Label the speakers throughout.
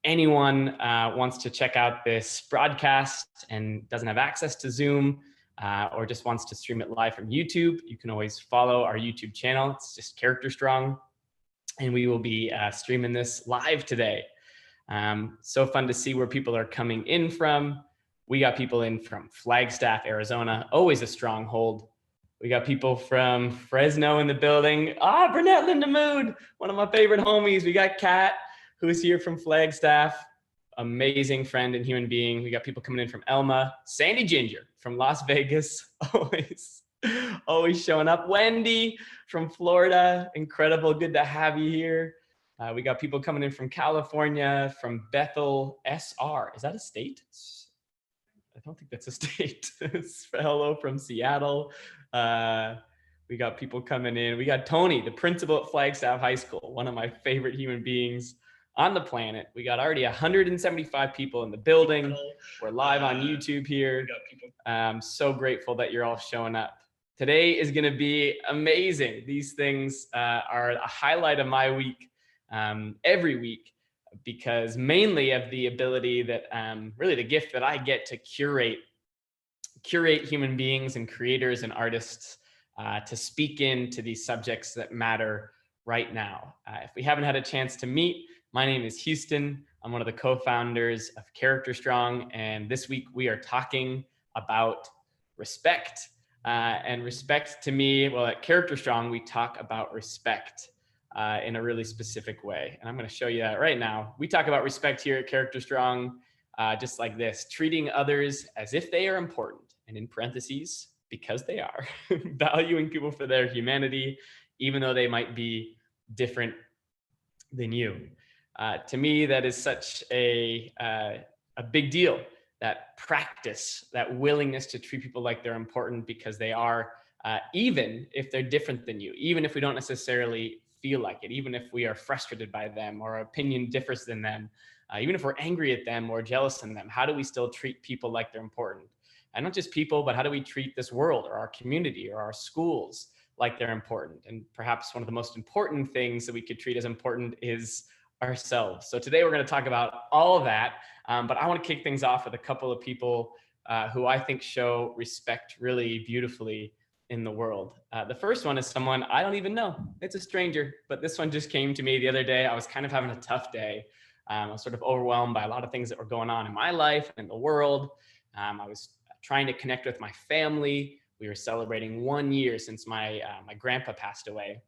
Speaker 1: anyone wants to check out this broadcast and doesn't have access to Zoom or just wants to stream it live from YouTube, you can always follow our YouTube channel. It's just Character Strong. And we will be streaming this live today. So fun to see where people are coming in from. We got people in from Flagstaff, Arizona, always a stronghold. We got people from Fresno in the building. Burnett Lindemood, one of my favorite homies. We got Kat, who is here from Flagstaff, amazing friend and human being. We got people coming in from Elma. Sandy Ginger from Las Vegas, always showing up. Wendy from Florida, incredible, good to have you here. We got people coming in from California, from Bethel, SR. Is that a state? I don't think that's a state. Hello from Seattle. We got people coming in. We got Tony, the principal at Flagstaff High School, one of my favorite human beings on the planet. We got already 175 people in the building. We're live on YouTube here. I'm so grateful that you're all showing up. Today is going to be amazing. These things are a highlight of my week every week, because mainly of the ability that really the gift that I get to curate human beings and creators and artists to speak into these subjects that matter right now. If we haven't had a chance to meet, my name is Houston. I'm one of the co-founders of Character Strong, and this week we are talking about respect. And respect to me, well, at Character Strong, we talk about respect in a really specific way. And I'm going to show you that right now. We talk about respect here at Character Strong, just like this: treating others as if they are important, and in parentheses, because they are, valuing people for their humanity, even though they might be different than you. To me, that is such a big deal. That practice, that willingness to treat people like they're important because they are, even if they're different than you, even if we don't necessarily feel like it, even if we are frustrated by them or our opinion differs than them, even if we're angry at them or jealous in them, how do we still treat people like they're important? And not just people, but how do we treat this world or our community or our schools like they're important? And perhaps one of the most important things that we could treat as important is ourselves. So today we're going to talk about all of that, but I want to kick things off with a couple of people who I think show respect really beautifully in the world. The first one is someone I don't even know. It's a stranger, but this one just came to me the other day. I was kind of having a tough day. I was sort of overwhelmed by a lot of things that were going on in my life and in the world. I was trying to connect with my family. We were celebrating 1 year since my grandpa passed away,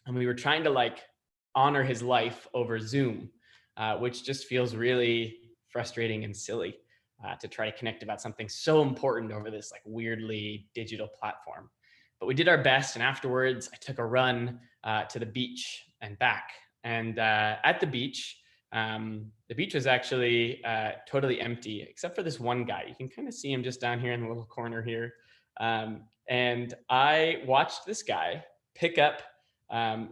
Speaker 1: and we were trying to honor his life over Zoom, which just feels really frustrating and silly to try to connect about something so important over this weirdly digital platform. But we did our best, and afterwards I took a run to the beach and back. And at the beach was actually totally empty, except for this one guy. You can kind of see him just down here in the little corner here. And I watched this guy pick up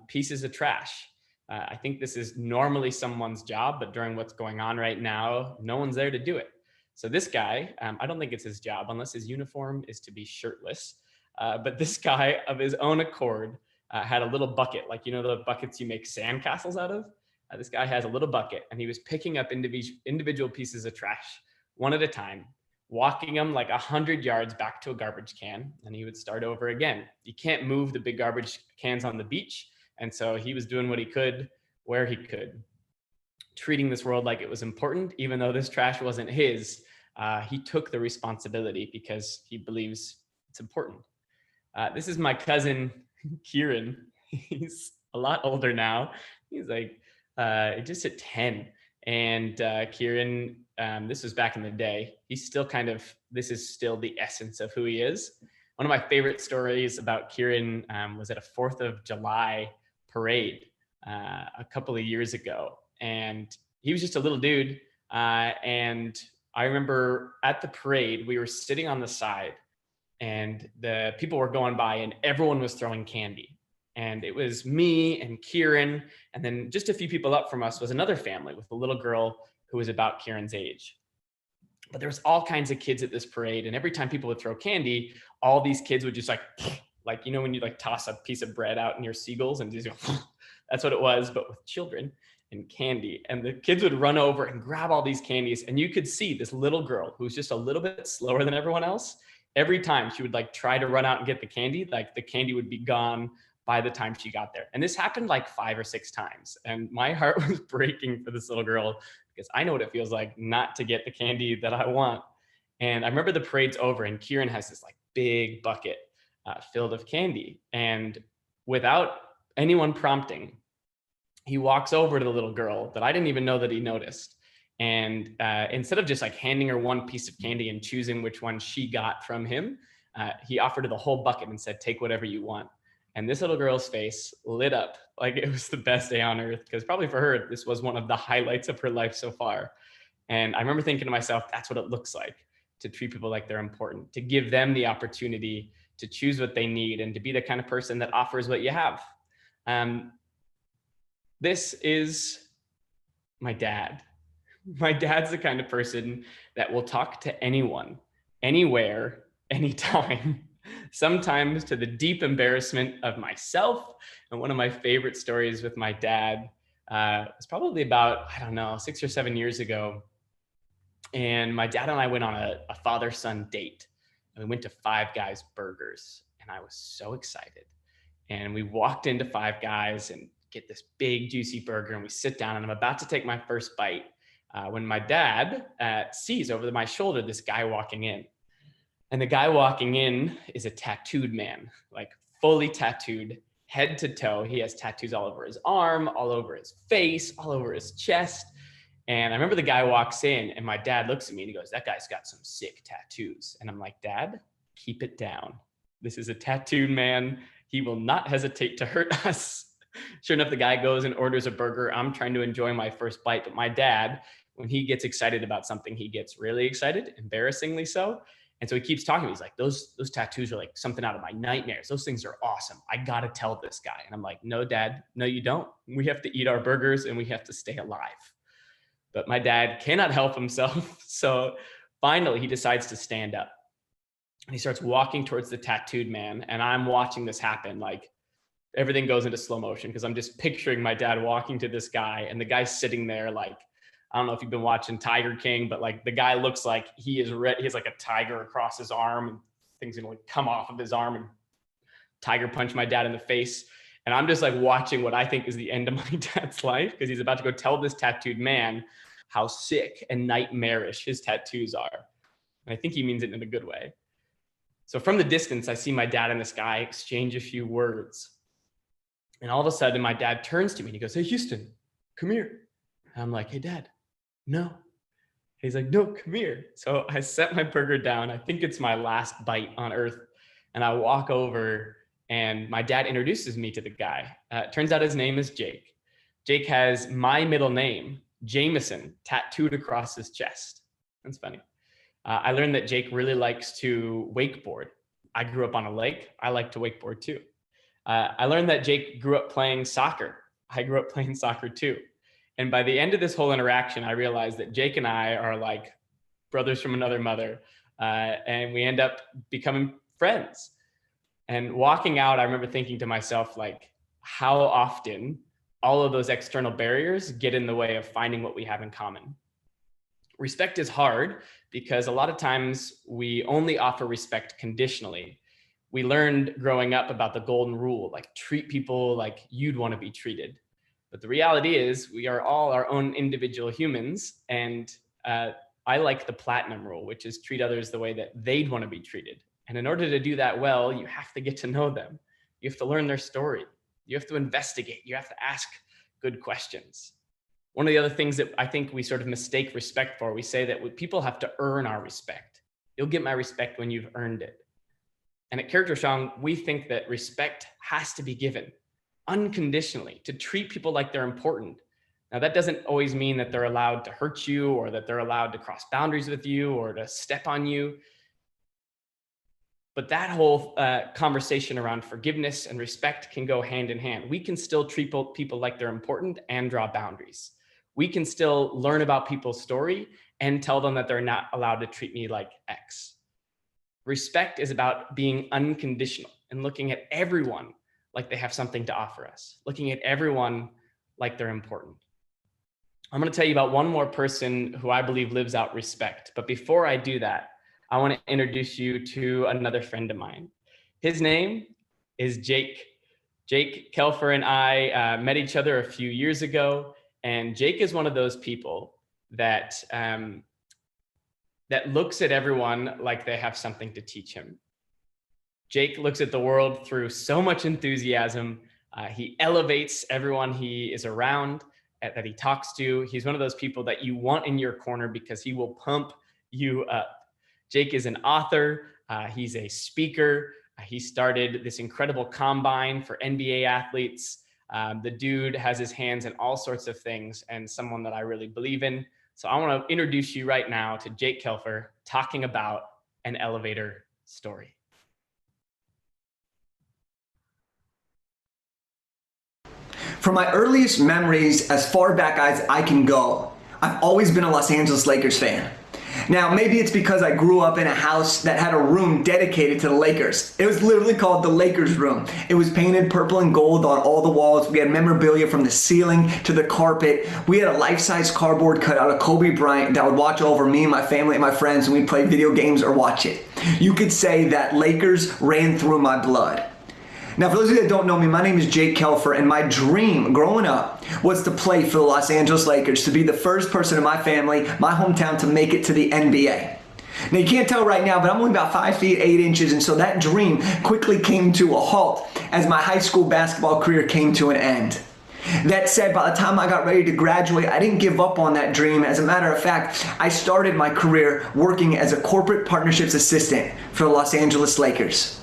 Speaker 1: pieces of trash. I think this is normally someone's job, but during what's going on right now, no one's there to do it. So this guy, I don't think it's his job unless his uniform is to be shirtless. But this guy, of his own accord, had a little bucket, the buckets you make sandcastles out of. This guy has a little bucket, and he was picking up individual pieces of trash one at a time, walking them 100 yards back to a garbage can, and he would start over again. You can't move the big garbage cans on the beach. And so he was doing what he could, where he could, treating this world like it was important, even though this trash wasn't his. He took the responsibility because he believes it's important. This is my cousin, Kieran. He's a lot older now. He's just hit 10. And Kieran, this was back in the day. He's still this is still the essence of who he is. One of my favorite stories about Kieran was at a 4th of July parade a couple of years ago. And he was just a little dude. And I remember at the parade, we were sitting on the side and the people were going by and everyone was throwing candy. And it was me and Kieran. And then just a few people up from us was another family with a little girl who was about Kieran's age. But there was all kinds of kids at this parade. And every time people would throw candy, all these kids would just when you toss a piece of bread out in your seagulls and just that's what it was, but with children. and candy. And the kids would run over and grab all these candies. And you could see this little girl who's just a little bit slower than everyone else. Every time she would like try to run out and get the candy, like the candy would be gone by the time she got there. And this happened like 5 or 6 times. And my heart was breaking for this little girl because I know what it feels like not to get the candy that I want. And I remember the parade's over and Kieran has this like big bucket filled of candy. And without anyone prompting, he walks over to the little girl that I didn't even know that he noticed. And instead of just like handing her one piece of candy and choosing which one she got from him, he offered her the whole bucket and said, take whatever you want. And this little girl's face lit up like it was the best day on earth, because probably for her, this was one of the highlights of her life so far. And I remember thinking to myself, that's what it looks like to treat people like they're important, to give them the opportunity to choose what they need and to be the kind of person that offers what you have. This is my dad. My dad's the kind of person that will talk to anyone, anywhere, anytime, sometimes to the deep embarrassment of myself. And one of my favorite stories with my dad was probably about, I don't know, 6 or 7 years ago. And my dad and I went on a father-son date. And we went to Five Guys Burgers. And I was so excited. And we walked into Five Guys and get this big, juicy burger. And we sit down and I'm about to take my first bite when my dad sees over my shoulder this guy walking in. And the guy walking in is a tattooed man, like fully tattooed, head to toe. He has tattoos all over his arm, all over his face, all over his chest. And I remember the guy walks in and my dad looks at me and he goes, that guy's got some sick tattoos. And I'm like, Dad, keep it down. This is a tattooed man. He will not hesitate to hurt us. Sure enough, the guy goes and orders a burger. I'm trying to enjoy my first bite, but my dad, when he gets excited about something, he gets really excited, embarrassingly so. And so he keeps talking. He's like, those tattoos are like something out of my nightmares. Those things are awesome. I got to tell this guy. And I'm like, no, Dad, no, you don't. We have to eat our burgers and we have to stay alive. But my dad cannot help himself. So finally, he decides to stand up. And he starts walking towards the tattooed man. And I'm watching this happen. Like everything goes into slow motion because I'm just picturing my dad walking to this guy. And the guy's sitting there like, I don't know if you've been watching Tiger King, but like the guy looks like he is he has like a tiger across his arm and things gonna like come off of his arm and tiger punch my dad in the face. And I'm just like watching what I think is the end of my dad's life because he's about to go tell this tattooed man how sick and nightmarish his tattoos are. And I think he means it in a good way. So from the distance, I see my dad and this guy exchange a few words. And all of a sudden my dad turns to me and he goes, hey, Houston, come here. And I'm like, hey, Dad. No. He's like, no, come here. So I set my burger down. I think it's my last bite on earth. And I walk over and my dad introduces me to the guy. Turns out his name is Jake. Jake has my middle name, Jameson, tattooed across his chest. That's funny. I learned that Jake really likes to wakeboard. I grew up on a lake. I like to wakeboard too. I learned that Jake grew up playing soccer. I grew up playing soccer too. And by the end of this whole interaction, I realized that Jake and I are like brothers from another mother. And we end up becoming friends. And walking out, I remember thinking to myself, like, how often all of those external barriers get in the way of finding what we have in common. Respect is hard because a lot of times we only offer respect conditionally. We learned growing up about the golden rule, like treat people like you'd want to be treated. But the reality is we are all our own individual humans. And I like the platinum rule, which is treat others the way that they'd want to be treated. And in order to do that well, you have to get to know them. You have to learn their story. You have to investigate. You have to ask good questions. One of the other things that I think we sort of mistake respect for, we say that people have to earn our respect. You'll get my respect when you've earned it. And at Character Strong, we think that respect has to be given unconditionally, to treat people like they're important. Now, that doesn't always mean that they're allowed to hurt you or that they're allowed to cross boundaries with you or to step on you. But that whole conversation around forgiveness and respect can go hand in hand. We can still treat people like they're important and draw boundaries. We can still learn about people's story and tell them that they're not allowed to treat me like X. Respect is about being unconditional and looking at everyone like they have something to offer us, looking at everyone like they're important. I'm going to tell you about one more person who I believe lives out respect. But before I do that, I want to introduce you to another friend of mine. His name is Jake. Jake Kelfer and I met each other a few years ago, and Jake is one of those people that that looks at everyone like they have something to teach him. Jake looks at the world through so much enthusiasm. He elevates everyone he is around, that he talks to. He's one of those people that you want in your corner because he will pump you up. Jake is an author. He's a speaker. He started this incredible combine for NBA athletes. The dude has his hands in all sorts of things and someone that I really believe in. So I want to introduce you right now to Jake Kelfer talking about an elevator story.
Speaker 2: From my earliest memories, as far back as I can go, I've always been a Los Angeles Lakers fan. Now, maybe it's because I grew up in a house that had a room dedicated to the Lakers. It was literally called the Lakers room. It was painted purple and gold on all the walls. We had memorabilia from the ceiling to the carpet. We had a life-size cardboard cutout of Kobe Bryant that would watch over me and my family and my friends when we played video games or watch it. You could say that Lakers ran through my blood. Now, for those of you that don't know me, my name is Jake Kelfer, and my dream growing up was to play for the Los Angeles Lakers, to be the first person in my family, my hometown, to make it to the NBA. Now, you can't tell right now, but I'm only about 5 feet 8 inches, and so that dream quickly came to a halt as my high school basketball career came to an end. That said, by the time I got ready to graduate, I didn't give up on that dream. As a matter of fact, I started my career working as a corporate partnerships assistant for the Los Angeles Lakers.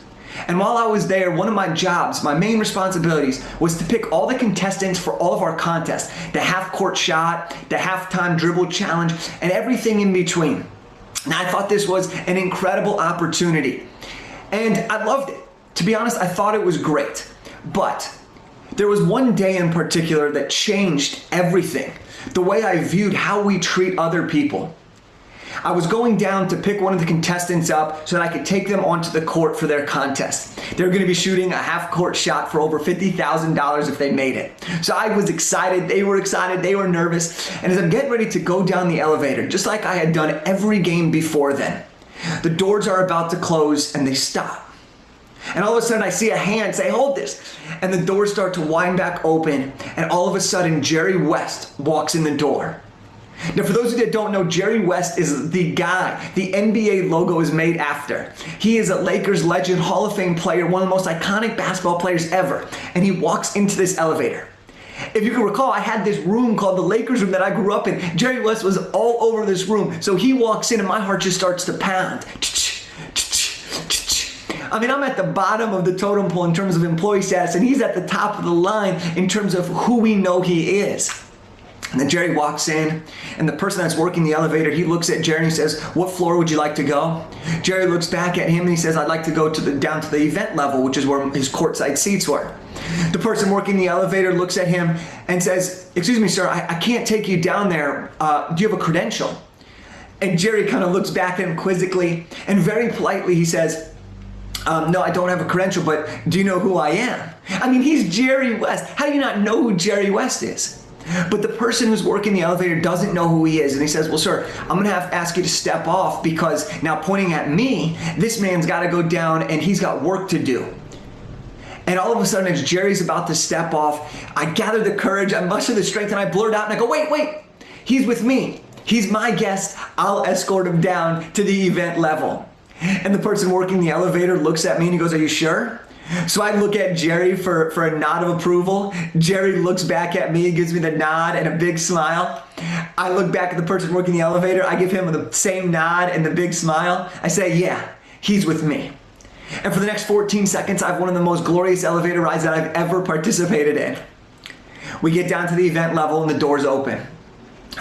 Speaker 2: And while I was there, one of my jobs, my main responsibilities, was to pick all the contestants for all of our contests, the half-court shot, the halftime dribble challenge, and everything in between. Now, I thought this was an incredible opportunity, and I loved it. To be honest, I thought it was great, but there was one day in particular that changed everything, the way I viewed how we treat other people. I was going down to pick one of the contestants up so that I could take them onto the court for their contest. They were going to be shooting a half-court shot for over $50,000 if they made it. So I was excited, they were nervous, and as I'm getting ready to go down the elevator, just like I had done every game before then, the doors are about to close and they stop. And all of a sudden I see a hand say, "Hold this," and the doors start to wind back open, and all of a sudden Jerry West walks in the door. Now, for those of you that don't know, Jerry West is the guy the NBA logo is made after. He is a Lakers legend, Hall of Fame player, one of the most iconic basketball players ever, and he walks into this elevator. If you can recall, I had this room called the Lakers room that I grew up in. Jerry West was all over this room, so he walks in and my heart just starts to pound. I mean, I'm at the bottom of the totem pole in terms of employee status, and he's at the top of the line in terms of who we know he is. And then Jerry walks in, and the person that's working the elevator, he looks at Jerry and he says, "What floor would you like to go?" Jerry looks back at him and he says, "I'd like to go down to the event level," which is where his courtside seats were. The person working the elevator looks at him and says, "Excuse me, sir, I can't take you down there. Do you have a credential?" And Jerry kind of looks back at him quizzically, and very politely he says, "No, I don't have a credential, but do you know who I am?" I mean, he's Jerry West. How do you not know who Jerry West is? But the person who's working the elevator doesn't know who he is, and he says, "Well, sir, I'm going to have to ask you to step off because," now pointing at me, "this man's got to go down and he's got work to do." And all of a sudden, as Jerry's about to step off, I gather the courage, I muster the strength, and I blurt out and I go, wait, he's with me. He's my guest. I'll escort him down to the event level." And the person working the elevator looks at me and he goes, "Are you sure?" So I look at Jerry for a nod of approval. Jerry looks back at me, gives me the nod and a big smile. I look back at the person working the elevator. I give him the same nod and the big smile. I say, "Yeah, he's with me." And for the next 14 seconds, I have one of the most glorious elevator rides that I've ever participated in. We get down to the event level and the doors open.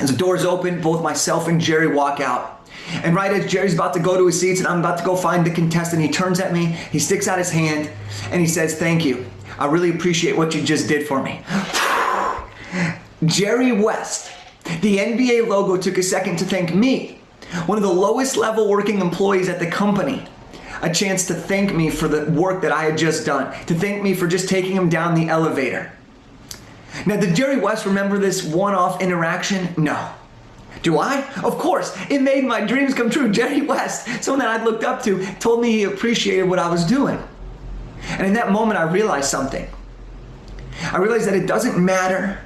Speaker 2: As the doors open, both myself and Jerry walk out. And right as Jerry's about to go to his seats and I'm about to go find the contestant, he turns at me, he sticks out his hand, and he says, "Thank you. I really appreciate what you just did for me." Jerry West, the NBA logo, took a second to thank me, one of the lowest level working employees at the company, a chance to thank me for the work that I had just done, to thank me for just taking him down the elevator. Now, did Jerry West remember this one-off interaction? No. Do I? Of course. It made my dreams come true. Jerry West, someone that I looked up to, told me he appreciated what I was doing. And in that moment, I realized something. I realized that it doesn't matter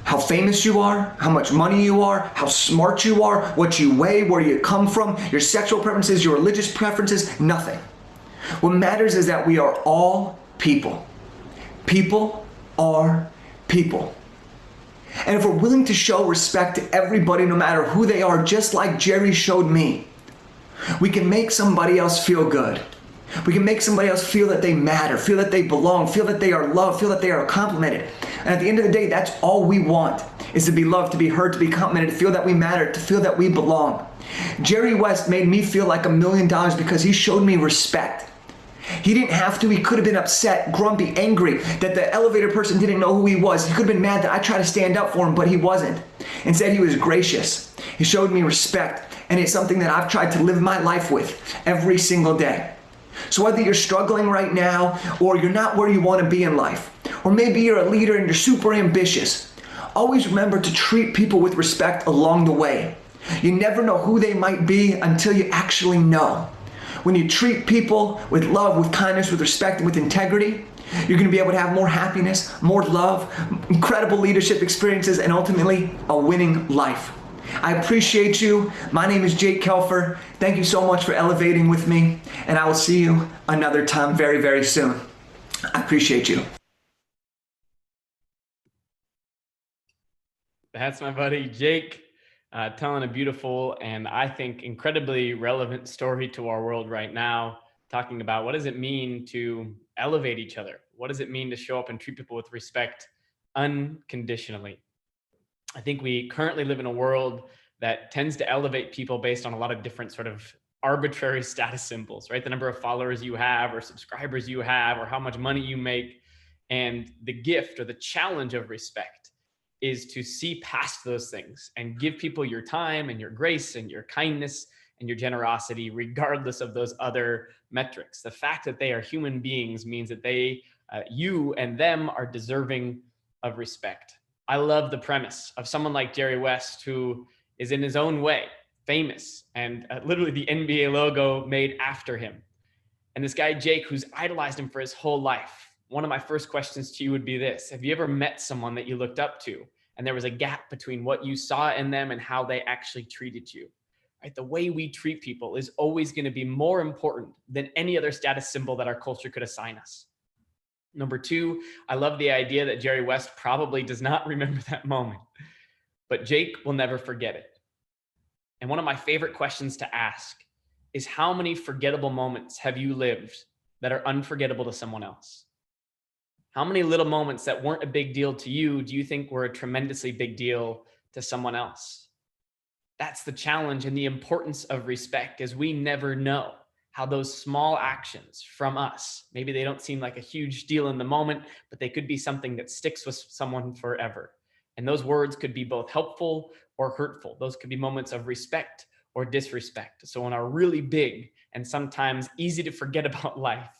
Speaker 2: how famous you are, how much money you are, how smart you are, what you weigh, where you come from, your sexual preferences, your religious preferences, nothing. What matters is that we are all people. People are people. And if we're willing to show respect to everybody, no matter who they are, just like Jerry showed me, we can make somebody else feel good. We can make somebody else feel that they matter, feel that they belong, feel that they are loved, feel that they are complimented. And at the end of the day, that's all we want, is to be loved, to be heard, to be complimented, to feel that we matter, to feel that we belong. Jerry West made me feel like $1 million because he showed me respect. He didn't have to. He could have been upset, grumpy, angry that the elevator person didn't know who he was. He could have been mad that I tried to stand up for him, but he wasn't. Instead, he was gracious. He showed me respect, and it's something that I've tried to live my life with every single day. So whether you're struggling right now, or you're not where you want to be in life, or maybe you're a leader and you're super ambitious, always remember to treat people with respect along the way. You never know who they might be until you actually know. When you treat people with love, with kindness, with respect, and with integrity, you're going to be able to have more happiness, more love, incredible leadership experiences, and ultimately a winning life. I appreciate you. My name is Jake Kelfer. Thank you so much for elevating with me, and I will see you another time very, very soon. I appreciate you.
Speaker 1: That's my buddy Jake. Telling a beautiful and I think incredibly relevant story to our world right now, talking about what does it mean to elevate each other? What does it mean to show up and treat people with respect unconditionally? I think we currently live in a world that tends to elevate people based on a lot of different sort of arbitrary status symbols, right? The number of followers you have or subscribers you have or how much money you make. And the gift or the challenge of respect is to see past those things and give people your time and your grace and your kindness and your generosity, regardless of those other metrics. The fact that they are human beings means that they, you and them are deserving of respect. I love the premise of someone like Jerry West, who is in his own way famous and literally the NBA logo made after him. And this guy, Jake, who's idolized him for his whole life. One of my first questions to you would be this: have you ever met someone that you looked up to and there was a gap between what you saw in them and how they actually treated you? Right? The way we treat people is always going to be more important than any other status symbol that our culture could assign us. Number two, I love the idea that Jerry West probably does not remember that moment, but Jake will never forget it. And one of my favorite questions to ask is, how many forgettable moments have you lived that are unforgettable to someone else? How many little moments that weren't a big deal to you do you think were a tremendously big deal to someone else? That's the challenge and the importance of respect, is we never know how those small actions from us, maybe they don't seem like a huge deal in the moment, but they could be something that sticks with someone forever. And those words could be both helpful or hurtful. Those could be moments of respect or disrespect. So in our really big and sometimes easy to forget about life,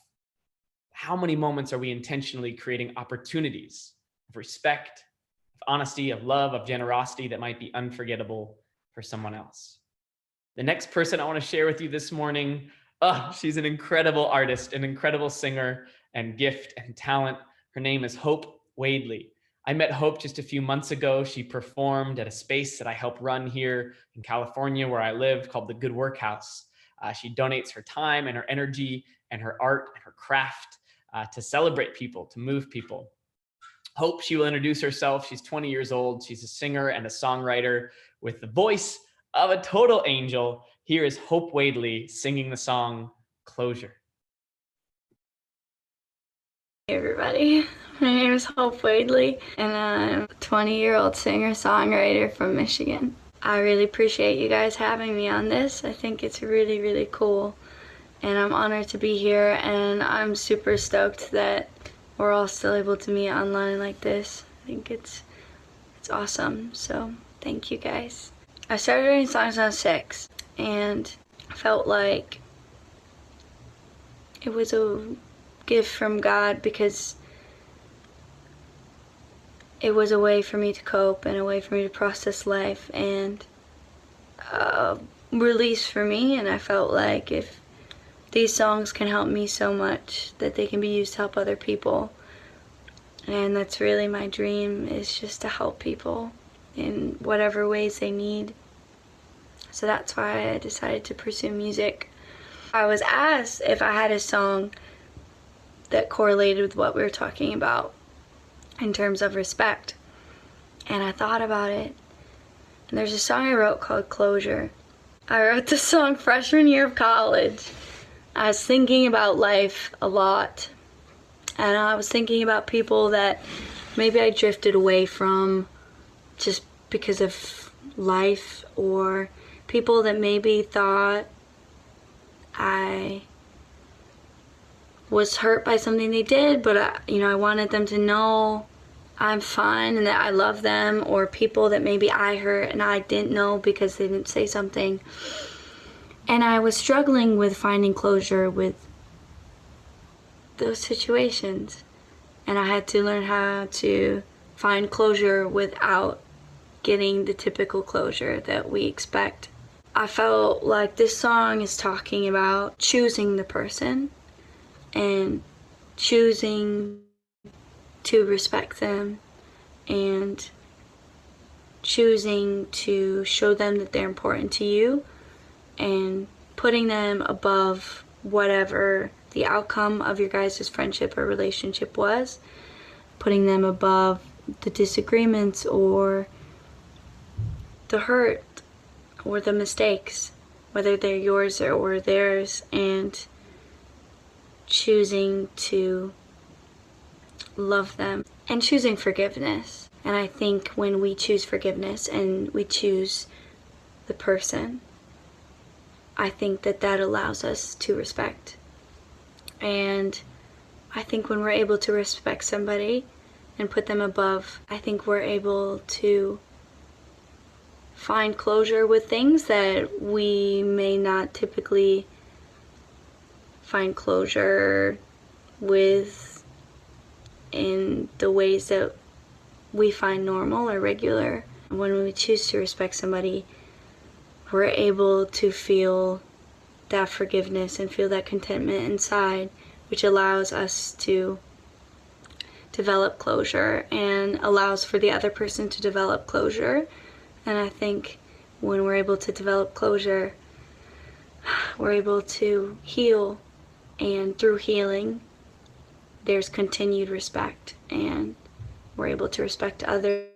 Speaker 1: how many moments are we intentionally creating opportunities of respect, of honesty, of love, of generosity that might be unforgettable for someone else? The next person I want to share with you this morning, she's an incredible artist, an incredible singer and gift and talent. Her name is Hope Wadley. I met Hope just a few months ago. She performed at a space that I help run here in California where I live, called the Good Work House. She donates her time and her energy and her art and her craft to celebrate people, to move people. Hope, she will introduce herself. She's 20 years old. She's a singer and a songwriter with the voice of a total angel. Here is Hope Wadley singing the song Closure.
Speaker 3: Hey everybody, my name is Hope Wadley and I'm a 20-year-old singer-songwriter from Michigan. I really appreciate you guys having me on this. I think it's really, really cool. And I'm honored to be here, and I'm super stoked that we're all still able to meet online like this. I think it's awesome, so thank you guys. I started writing songs when I was 6, and I felt like it was a gift from God, because it was a way for me to cope and a way for me to process life and release for me. And I felt like if these songs can help me so much, that they can be used to help other people. And that's really my dream, is just to help people in whatever ways they need. So that's why I decided to pursue music. I was asked if I had a song that correlated with what we were talking about in terms of respect. And I thought about it. And there's a song I wrote called Closure. I wrote the song freshman year of college. I was thinking about life a lot. And I was thinking about people that maybe I drifted away from just because of life, or people that maybe thought I was hurt by something they did, but I wanted them to know I'm fine and that I love them, or people that maybe I hurt and I didn't know because they didn't say something. And I was struggling with finding closure with those situations, and I had to learn how to find closure without getting the typical closure that we expect. I felt like this song is talking about choosing the person and choosing to respect them and choosing to show them that they're important to you and putting them above whatever the outcome of your guys' friendship or relationship was, putting them above the disagreements or the hurt or the mistakes, whether they're yours or theirs, and choosing to love them and choosing forgiveness. And I think when we choose forgiveness and we choose the person, I think that that allows us to respect. And I think when we're able to respect somebody and put them above, I think we're able to find closure with things that we may not typically find closure with in the ways that we find normal or regular. When we choose to respect somebody, we're able to feel that forgiveness and feel that contentment inside, which allows us to develop closure and allows for the other person to develop closure. And I think when we're able to develop closure, we're able to heal, and through healing, there's continued respect, and we're able to respect others.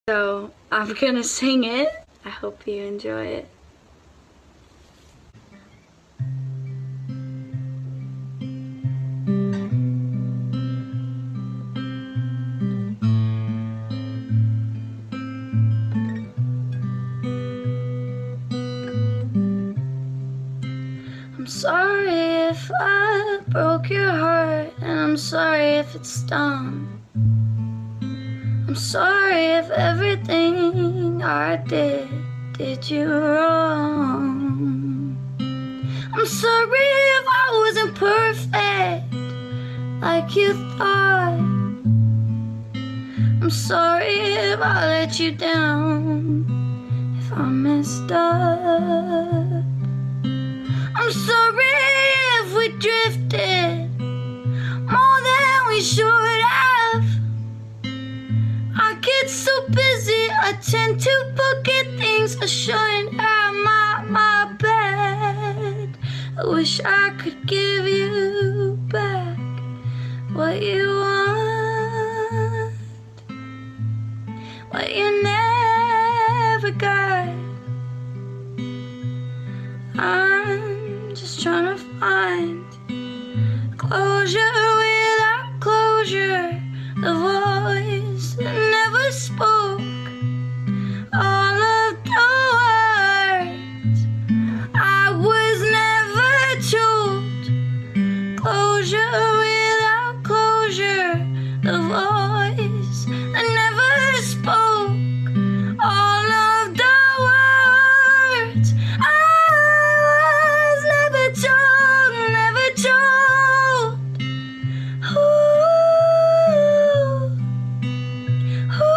Speaker 3: So I'm gonna sing it. I hope you enjoy it. sorry if I broke your heart, and I'm sorry if it stung. I'm sorry if everything I did you wrong. I'm sorry if I wasn't perfect like you thought. I'm sorry if I let you down, if I messed up. I'm sorry if we drifted more than we should have. I get so busy, I tend to forget things I shouldn't have. My bad. I wish I could give you back what you want, what you never got. I'm just trying to find closure without closure, the voice that never spoke, all of the words I was never told. Closure without closure, the voice that never spoke, all of the words I was never told, never told. Ooh, ooh.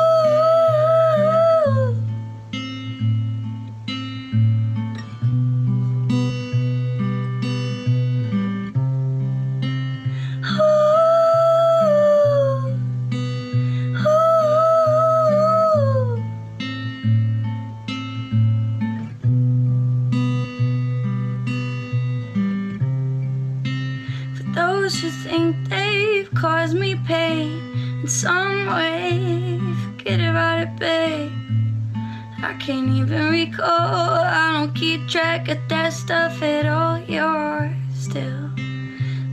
Speaker 3: For those who think they've caused me pain in some way, forget about it, babe. I can't even recall, I don't keep track of that stuff at all. You're still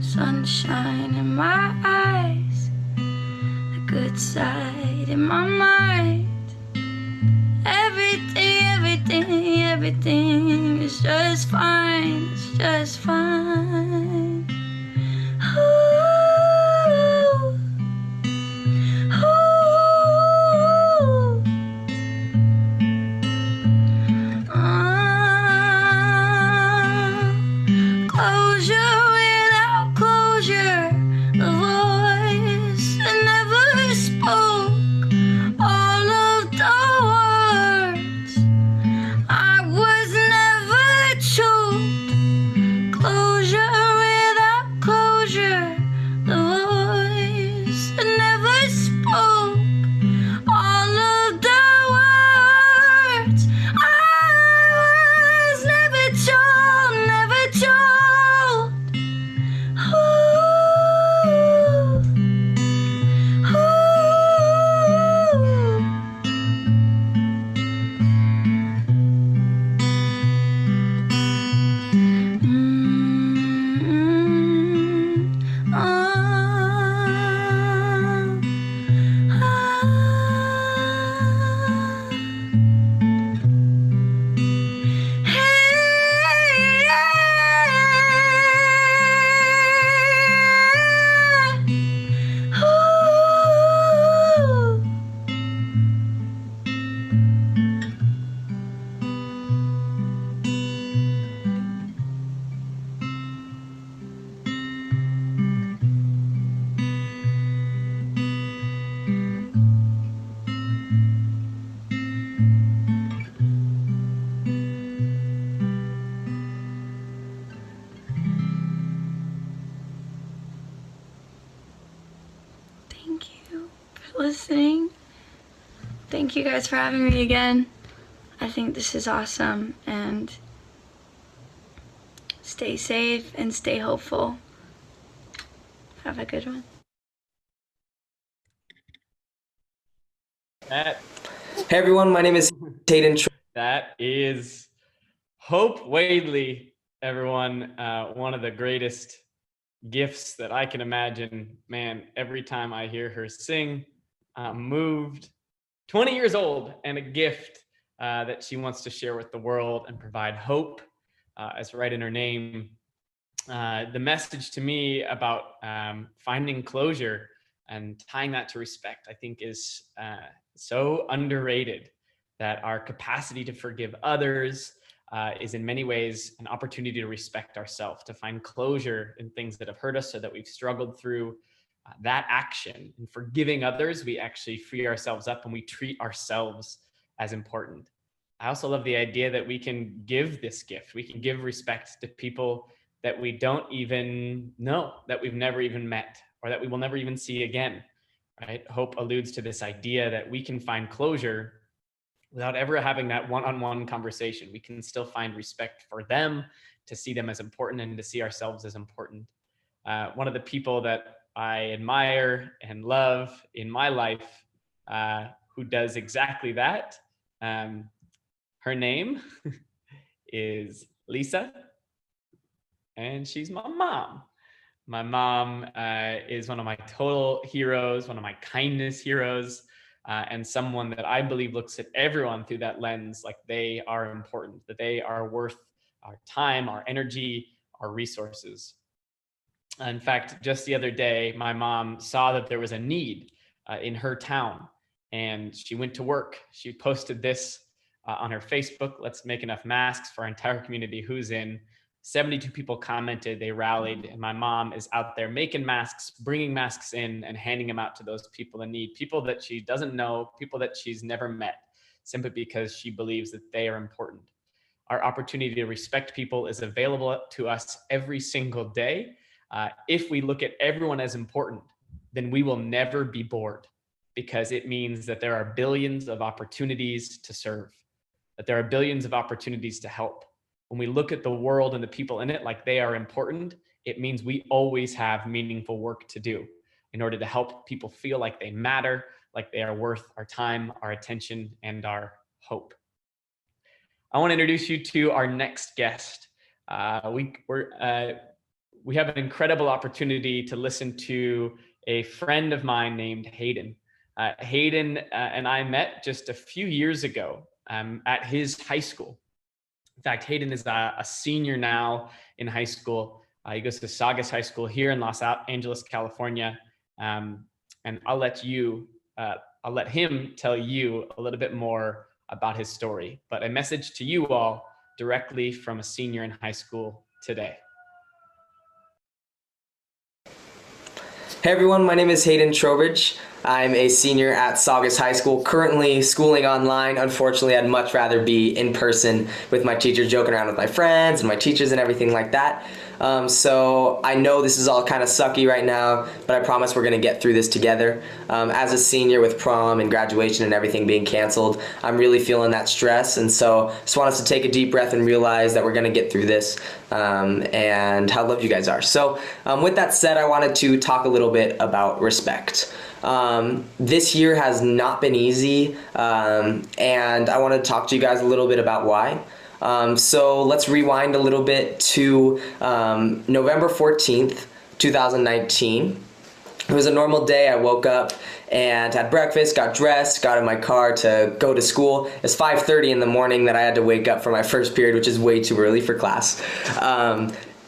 Speaker 3: sunshine in my eyes, the good side in my mind. Everything is just fine, it's just fine. Ooh, ooh. Closure without closure, the voice that never spoke, all of the words I was never told. Closure without closure, the voice that never spoke, all of the words I was never told, never told. Ooh, ooh. Thank you for listening. Thank you guys for having me again. I think this is awesome, and stay safe and stay hopeful. Have a good one.
Speaker 1: That,
Speaker 4: Hey everyone, my name is Taden.
Speaker 1: that is Hope Wadley, everyone. One of the greatest gifts that I can imagine. Man, every time I hear her sing, I'm moved. 20 years old, and a gift that she wants to share with the world and provide hope, as right in her name. the message to me about finding closure and tying that to respect, I think is so underrated, that our capacity to forgive others is in many ways an opportunity to respect ourselves, to find closure in things that have hurt us, so that we've struggled through that action. In forgiving others, we actually free ourselves up and we treat ourselves as important. I also love the idea that we can give this gift. We can give respect to people that we don't even know, that we've never even met, or that we will never even see again, right? Hope alludes to this idea that we can find closure without ever having that one-on-one conversation. We can still find respect for them, to see them as important and to see ourselves as important. One of the people that I admire and love in my life, who does exactly that, her name is Lisa, and she's my mom. My mom is one of my total heroes, one of my kindness heroes, and someone that I believe looks at everyone through that lens, like they are important, that they are worth our time, our energy, our resources. In fact, just the other day, my mom saw that there was a need in her town, and she went to work. She posted this on her Facebook: "Let's make enough masks for our entire community." Who's in? 72 people commented, they rallied, and my mom is out there making masks, bringing masks in and handing them out to those people in need, people that she doesn't know, people that she's never met, simply because she believes that they are important. Our opportunity to respect people is available to us every single day. If we look at everyone as important, then we will never be bored, because it means that there are billions of opportunities to serve, that there are billions of opportunities to help. When we look at the world and the people in it like they are important, it means we always have meaningful work to do in order to help people feel like they matter, like they are worth our time, our attention, and our hope. I want to introduce you to our next guest. We have an incredible opportunity to listen to a friend of mine named Hayden. Hayden and I met just a few years ago at his high school. In fact, Hayden is a senior now in high school. He goes to Saugus High School here in Los Angeles, California. And I'll let him tell you a little bit more about his story. But a message to you all directly from a senior in high school today.
Speaker 4: Hey everyone, my name is Hayden Trowbridge. I'm a senior at Saugus High School, currently schooling online. Unfortunately, I'd much rather be in person with my teachers, joking around with my friends and my teachers and everything like that. So I know this is all kind of sucky right now, but I promise we're going to get through this together. As a senior with prom and graduation and everything being canceled, I'm really feeling that stress, and so just want us to take a deep breath and realize that we're going to get through this, and how loved you guys are. So with that said, I wanted to talk a little bit about respect. This year has not been easy, and I want to talk to you guys a little bit about why. So let's rewind a little bit to November 14th, 2019. It was a normal day. I woke up and had breakfast, got dressed, got in my car to go to school. It's 5:30 in the morning that I had to wake up for my first period, which is way too early for class.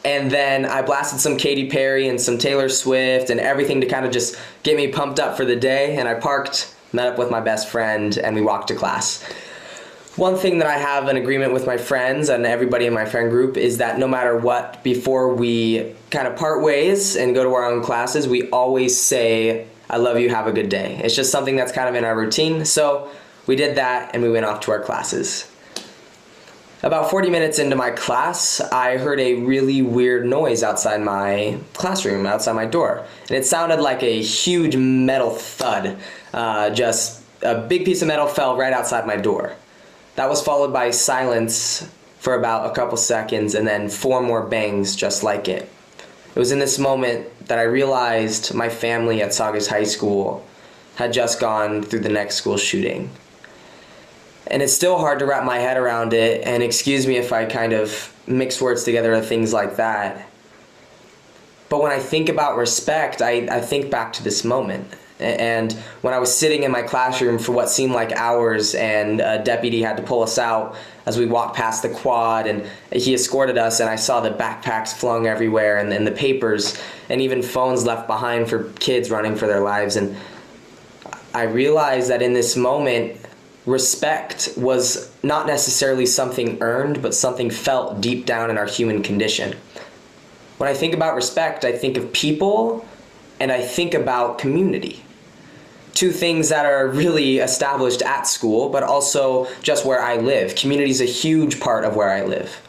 Speaker 4: And then I blasted some Katy Perry and some Taylor Swift and everything to kind of just get me pumped up for the day. And I parked, met up with my best friend, and we walked to class. One thing that I have an agreement with my friends and everybody in my friend group is that no matter what, before we kind of part ways and go to our own classes, we always say, "I love you, have a good day." It's just something that's kind of in our routine. So we did that and we went off to our classes. About 40 minutes into my class, I heard a really weird noise outside my classroom, outside my door. And it sounded like a huge metal thud. Just a big piece of metal fell right outside my door. That was followed by silence for about a couple seconds, and then 4 more bangs just like it. It was in this moment that I realized my family at Saugus High School had just gone through the next school shooting. And it's still hard to wrap my head around it, and excuse me if I kind of mix words together and things like that. But when I think about respect, I think back to this moment. And when I was sitting in my classroom for what seemed like hours, and a deputy had to pull us out as we walked past the quad, and he escorted us, and I saw the backpacks flung everywhere, and the papers, and even phones left behind for kids running for their lives. And I realized that in this moment, respect was not necessarily something earned, but something felt deep down in our human condition. When I think about respect, I think of people, and I think about community. Two things that are really established at school, but also just where I live. Community is a huge part of where I live.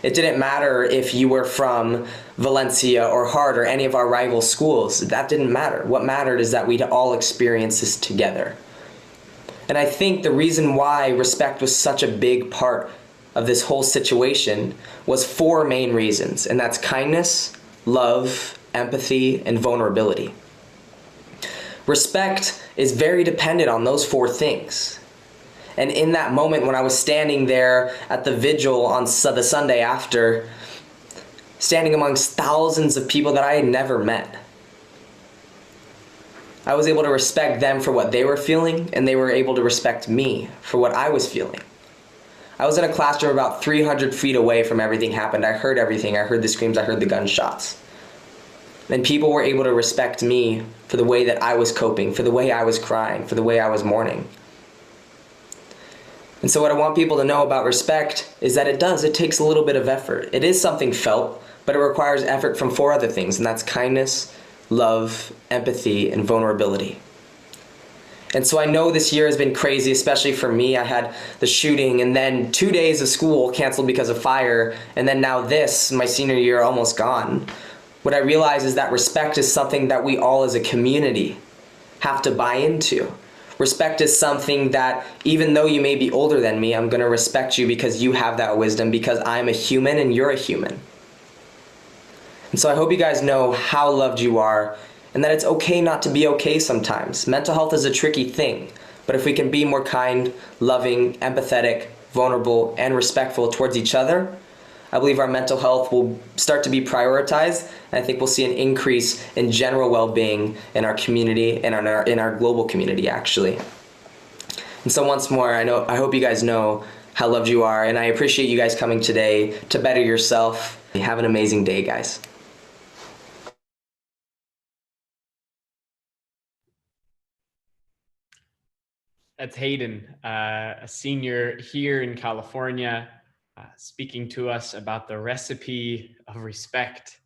Speaker 4: It didn't matter if you were from Valencia or Hart or any of our rival schools. That didn't matter. What mattered is that we'd all experience this together. And I think the reason why respect was such a big part of this whole situation was 4 main reasons, and that's kindness, love, empathy, and vulnerability. Respect is very dependent on those 4 things. And in that moment when I was standing there at the vigil on the Sunday after, standing amongst thousands of people that I had never met, I was able to respect them for what they were feeling, and they were able to respect me for what I was feeling. I was in a classroom about 300 feet away from everything happened. I heard everything. I heard the screams. I heard the gunshots. And people were able to respect me for the way that I was coping, for the way I was crying, for the way I was mourning. And so what I want people to know about respect is that it takes a little bit of effort. It is something felt, but it requires effort from 4 other things, and that's kindness, love, empathy, and vulnerability. And so I know this year has been crazy, especially for me. I had the shooting, and then 2 days of school canceled because of fire, and then now this, my senior year, almost gone. What I realize is that respect is something that we all as a community have to buy into. Respect is something that, even though you may be older than me, I'm going to respect you because you have that wisdom, because I'm a human and you're a human. And so I hope you guys know how loved you are, and that it's okay not to be okay sometimes. Mental health is a tricky thing, but if we can be more kind, loving, empathetic, vulnerable, and respectful towards each other, I believe our mental health will start to be prioritized, and I think we'll see an increase in general well-being in our community and in our global community, actually. And so once more, I hope you guys know how loved you are, and I appreciate you guys coming today to better yourself. Have an amazing day, guys.
Speaker 1: That's Hayden, a senior here in California, speaking to us about the recipe of respect.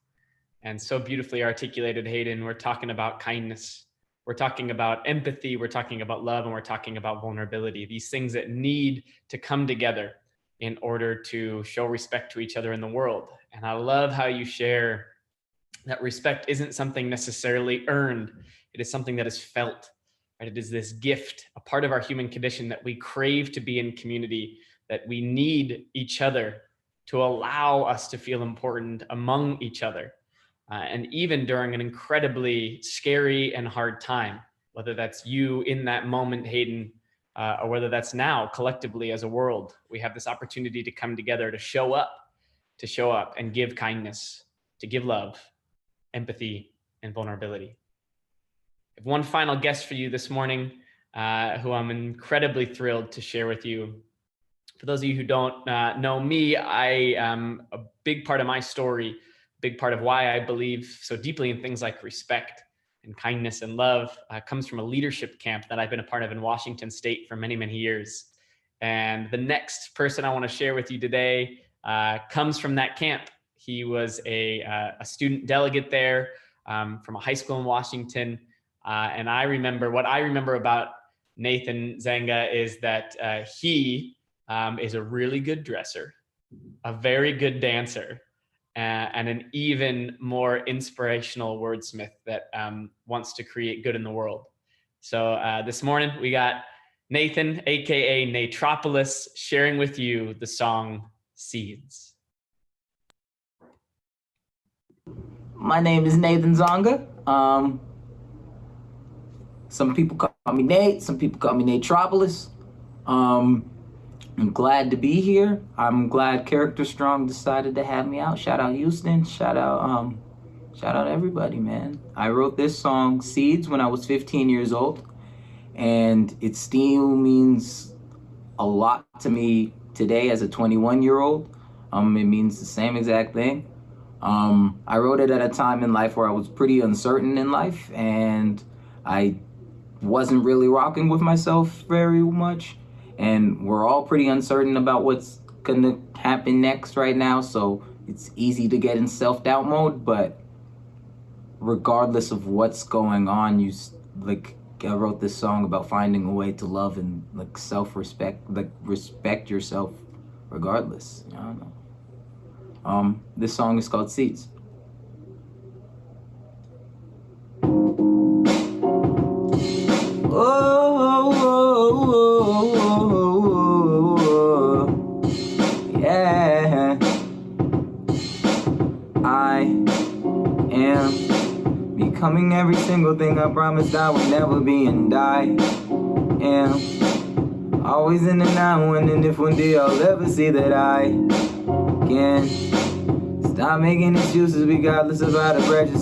Speaker 1: And so beautifully articulated, Hayden. We're talking about kindness. We're talking about empathy. We're talking about love, and we're talking about vulnerability. These things that need to come together in order to show respect to each other in the world. And I love how you share that respect isn't something necessarily earned. It is something that is felt. Right? It is this gift, a part of our human condition that we crave to be in community, that we need each other to allow us to feel important among each other. And even during an incredibly scary and hard time, whether that's you in that moment, Hayden, or whether that's now collectively as a world, we have this opportunity to come together, to show up and give kindness, to give love, empathy, and vulnerability. I have one final guest for you this morning, who I'm incredibly thrilled to share with you. For those of you who don't know me, I am a big part of my story, big part of why I believe so deeply in things like respect and kindness and love, comes from a leadership camp that I've been a part of in Washington State for many, many years. And the next person I want to share with you today comes from that camp. He was a student delegate there from a high school in Washington. And what I remember about Nathan Zanga is that he is a really good dresser, a very good dancer, and an even more inspirational wordsmith that wants to create good in the world. So this morning we got Nathan, aka Natropolis, sharing with you the song Seeds.
Speaker 5: My name is Nathan Zonga. Some people call me Nate, some people call me Natropolis. I'm glad to be here. I'm glad Character Strong decided to have me out. Shout out Houston. Shout out Shout out to everybody, man. I wrote this song, Seeds, when I was 15 years old, and it still means a lot to me today as a 21-year-old. It means the same exact thing. I wrote it at a time in life where I was pretty uncertain in life, and I wasn't really rocking with myself very much. And we're all pretty uncertain about what's gonna happen next right now, so it's easy to get in self-doubt mode. But regardless of what's going on, I wrote this song about finding a way to love and like self-respect, like respect yourself regardless. I don't know. This song is called Seeds. Yeah. I am becoming every single thing I promised I would never be, and I am always in the now, wondering if one day I'll ever see that I can stop making excuses regardless of how the pressure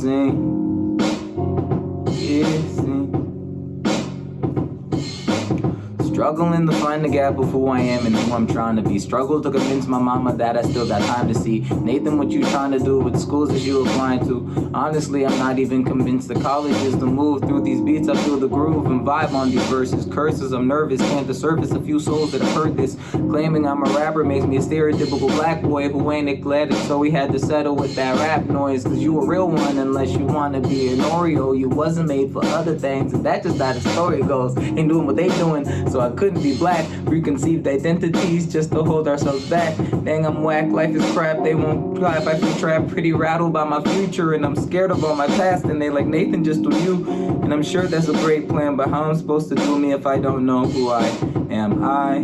Speaker 5: struggling to find the gap of who I am and who I'm trying to be. Struggle to convince my mama that I still got time to see. Nathan, what you trying to do with the schools that you applying to? Honestly, I'm not even convinced the college is the move. Through these beats, I feel the groove and vibe on these verses. Curses, I'm nervous, can't the surface. A few souls that have heard this. Claiming I'm a rapper makes me a stereotypical black boy who ain't eclectic, so we had to settle with that rap noise. Cause you a real one unless you wanna be an Oreo. You wasn't made for other things, and that's just how the story goes. Ain't doing what they doing, so I couldn't be black. Preconceived identities just to hold ourselves back. Dang, I'm whack, life is crap. They won't clap, I feel trapped, pretty rattled by my future, and I'm scared of all my past. And they like, Nathan, just do you. And I'm sure that's a great plan, but how I'm supposed to do me if I don't know who I am? I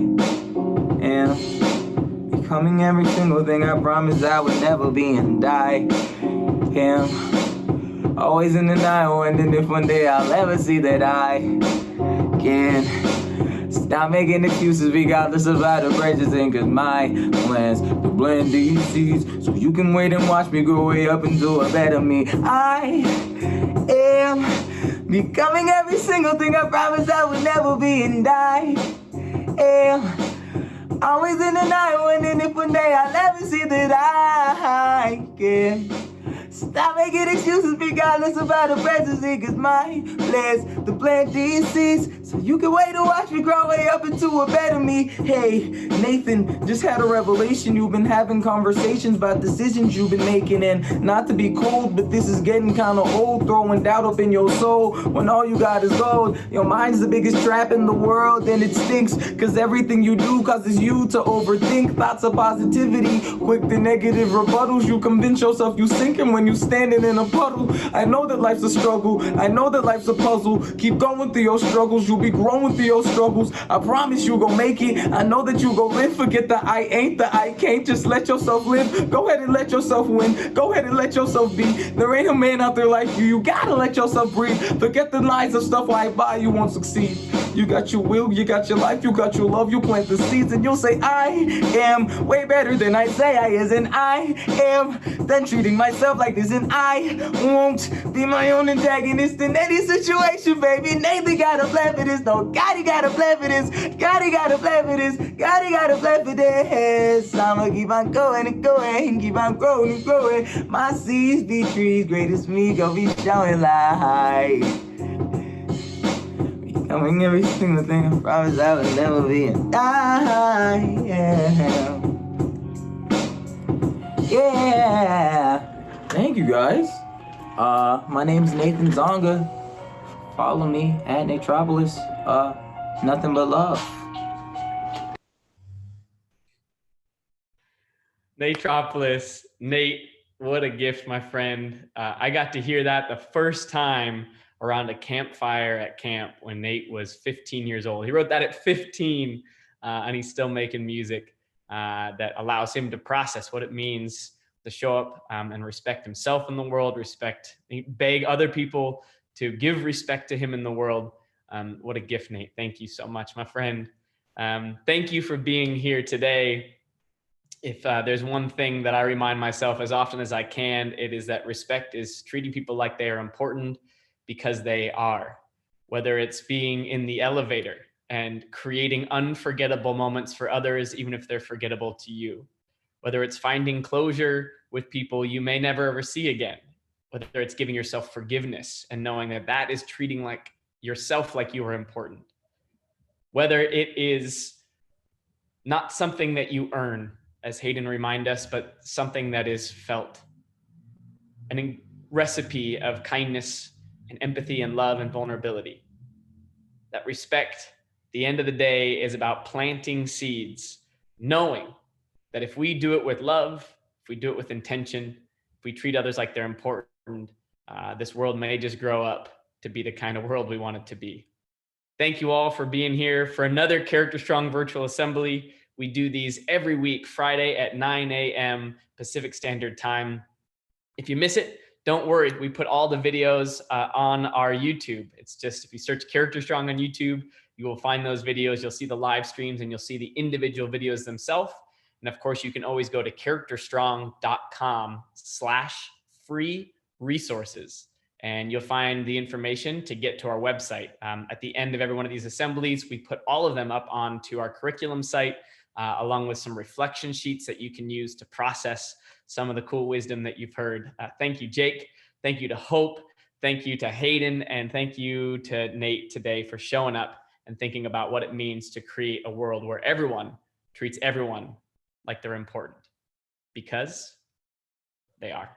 Speaker 5: am becoming every single thing I promised I would never be, and I am always in the night, wondering if one day I'll ever see that I can stop making excuses regardless of how the pressure's in. Cause my plans to blend these seeds so you can wait and watch me grow way up into a better me. I am becoming every single thing I promised I would never be, and I am always in the night, wondering if one day I'll ever see that I can stop making excuses regardless of how the pressure's in. Cause my plans to plant these seeds so you can wait to watch me grow way up into a better me. Hey, Nathan, just had a revelation. You've been having conversations about decisions you've been making, and not to be cold, but this is getting kinda old. Throwing doubt up in your soul when all you got is gold. Your mind's the biggest trap in the world, and it stinks. Cause everything you do causes you to overthink. Thoughts of positivity, quick to negative rebuttals. You convince yourself you sinking when you standing in a puddle. I know that life's a struggle, I know that life's a puzzle. Keep going through your struggles, you'll be growing through your struggles. I promise you gon' make it, I know that you gon' live. Forget the I ain't, the I can't, just let yourself live. Go ahead and let yourself win, go ahead and let yourself be. There ain't a man out there like you, you gotta let yourself breathe. Forget the lies of stuff like by you won't succeed. You got your will, you got your life, you got your love, you plant the seeds, and you'll say I am way better than I say I is, and I am then treating myself like this, and I won't be my own antagonist in any situation, baby. Nathan got a plan for this, no, Gotti got a plan for this, Gotti got a plan for this, Gotti got a plan for this. I'ma keep on going and going, keep on growing and growing. My seeds be trees, greatest me gon' be showing light. Becoming every single thing I promised I would never be, and I am. Yeah. Thank you guys. My name's Nathan Zonga. Follow me at Natropolis. Nothing but love.
Speaker 1: Natropolis, Nate, what a gift, my friend. I got to hear that the first time around a campfire at camp when Nate was 15 years old. He wrote that at 15, and he's still making music that allows him to process what it means to show up and respect himself in the world, beg other people to give respect to him in the world. What a gift, Nate. Thank you so much, my friend. Thank you for being here today. if there's one thing that I remind myself as often as I can, it is that respect is treating people like they are important because they are. Whether it's being in the elevator and creating unforgettable moments for others, even if they're forgettable to you. Whether it's finding closure with people you may never ever see again. Whether it's giving yourself forgiveness and knowing that that is treating like yourself like you are important. Whether it is not something that you earn, as Hayden reminded us, but something that is felt. A recipe of kindness and empathy and love and vulnerability. That respect, at the end of the day, is about planting seeds, knowing that if we do it with love, if we do it with intention, if we treat others like they're important, this world may just grow up to be the kind of world we want it to be. Thank you all for being here for another Character Strong Virtual Assembly. We do these every week, Friday at 9 a.m. Pacific Standard Time. If you miss it, don't worry. We put all the videos on our YouTube. It's just, if you search Character Strong on YouTube, you will find those videos. You'll see the live streams and you'll see the individual videos themselves. And of course, you can always go to characterstrong.com/free resources. And you'll find the information to get to our website. At the end of every one of these assemblies, we put all of them up onto our curriculum site, along with some reflection sheets that you can use to process some of the cool wisdom that you've heard. Thank you, Jake. Thank you to Hope. Thank you to Hayden. And thank you to Nate today for showing up and thinking about what it means to create a world where everyone treats everyone like they're important, because they are.